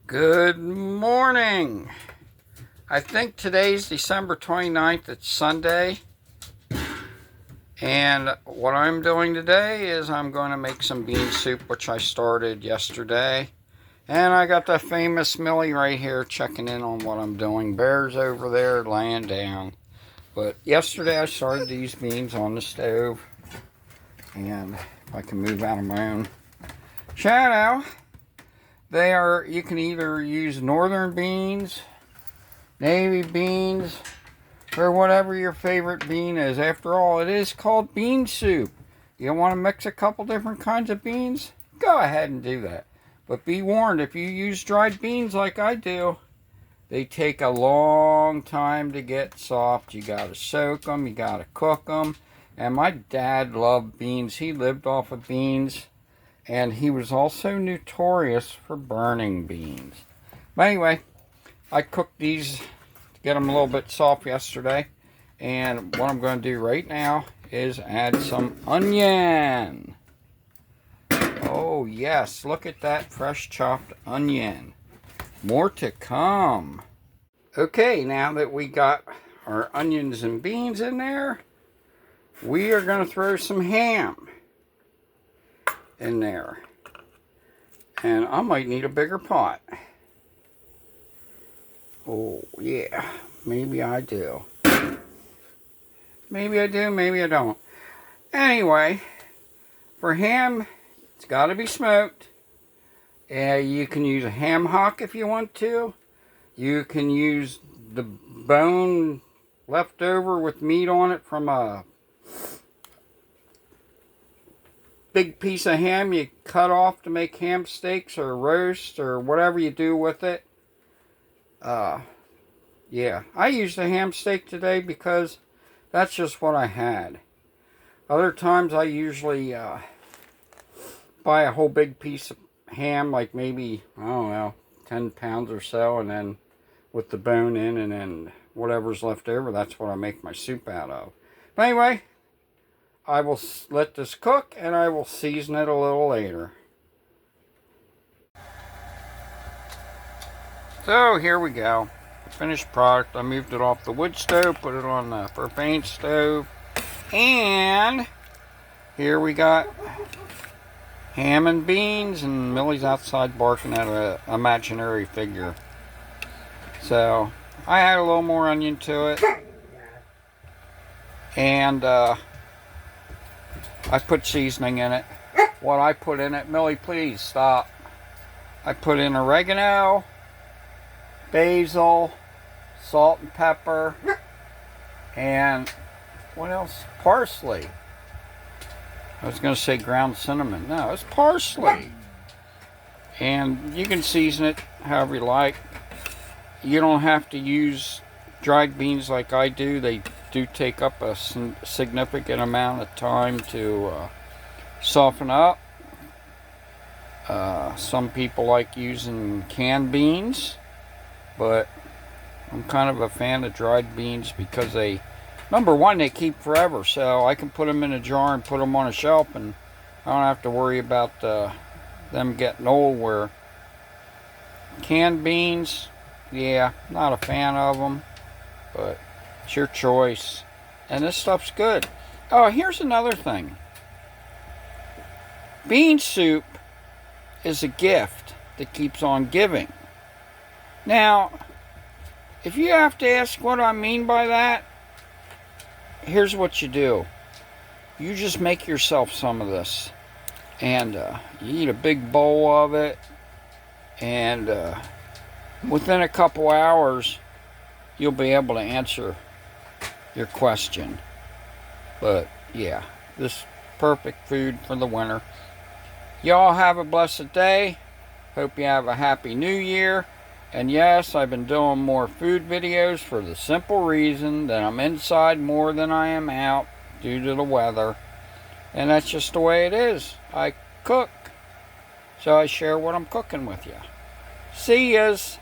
Good morning. I think today's December 29th. It's Sunday. And what I'm doing today is I'm going to make some bean soup, which I started yesterday. And I got the famous Millie right here checking in on what I'm doing. Bear's over there laying down. But yesterday I started these beans on the stove. And if I can move out of my own shadow. You can either use northern beans, navy beans, or whatever your favorite bean is. After all, it is called bean soup. You want to mix a couple different kinds of beans? Go ahead and do that. But be warned, if you use dried beans like I do, they take a long time to get soft. You got to soak them, you got to cook them. And my dad loved beans. He lived off of beans. And he was also notorious for burning beans. But anyway, I cooked these to get them a little bit soft yesterday. And what I'm going to do right now is add some onion. Oh yes, look at that fresh chopped onion. More to come. Okay, now that we got our onions and beans in there, we are going to throw some ham in there. And I might need a bigger pot. Oh yeah, maybe I do. Maybe I do, maybe I don't. Anyway, for ham, it's got to be smoked. You can use a ham hock if you want to. You can use the bone left over with meat on it from a big piece of ham you cut off to make ham steaks or roast or whatever you do with it. Yeah, I used a ham steak today because that's just what I had. Other times I usually buy a whole big piece of ham, like maybe, I don't know, 10 pounds or so, and then with the bone in, and then whatever's left over, that's what I make my soup out of. But anyway, I will let this cook, and I will season it a little later. So here we go. Finished product. I moved it off the wood stove, put it on the propane stove, and here we got ham and beans, and Millie's outside barking at an imaginary figure. So I add a little more onion to it, and I put seasoning in it. What I put in it, Millie, please stop. I put in oregano, basil, salt and pepper, and what else? Parsley. I was going to say ground cinnamon. No, it's parsley. And you can season it however you like. You don't have to use dried beans like I do. They do take up a significant amount of time to soften up. Some people like using canned beans, but I'm kind of a fan of dried beans because they, number one, they keep forever, so I can put them in a jar and put them on a shelf, and I don't have to worry about them getting old. Where canned beans, yeah, not a fan of them, but it's your choice. And this stuff's good. Oh, here's another thing. Bean soup is a gift that keeps on giving. Now, if you have to ask what I mean by that, here's what you do. You just make yourself some of this. And you eat a big bowl of it. And within a couple hours, you'll be able to answer your question. But yeah, this perfect food for the winter. Y'all have a blessed day. Hope you have a happy new year. And yes, I've been doing more food videos for the simple reason that I'm inside more than I am out due to the weather. And that's just the way it is. I cook, so I share what I'm cooking with you. See yas.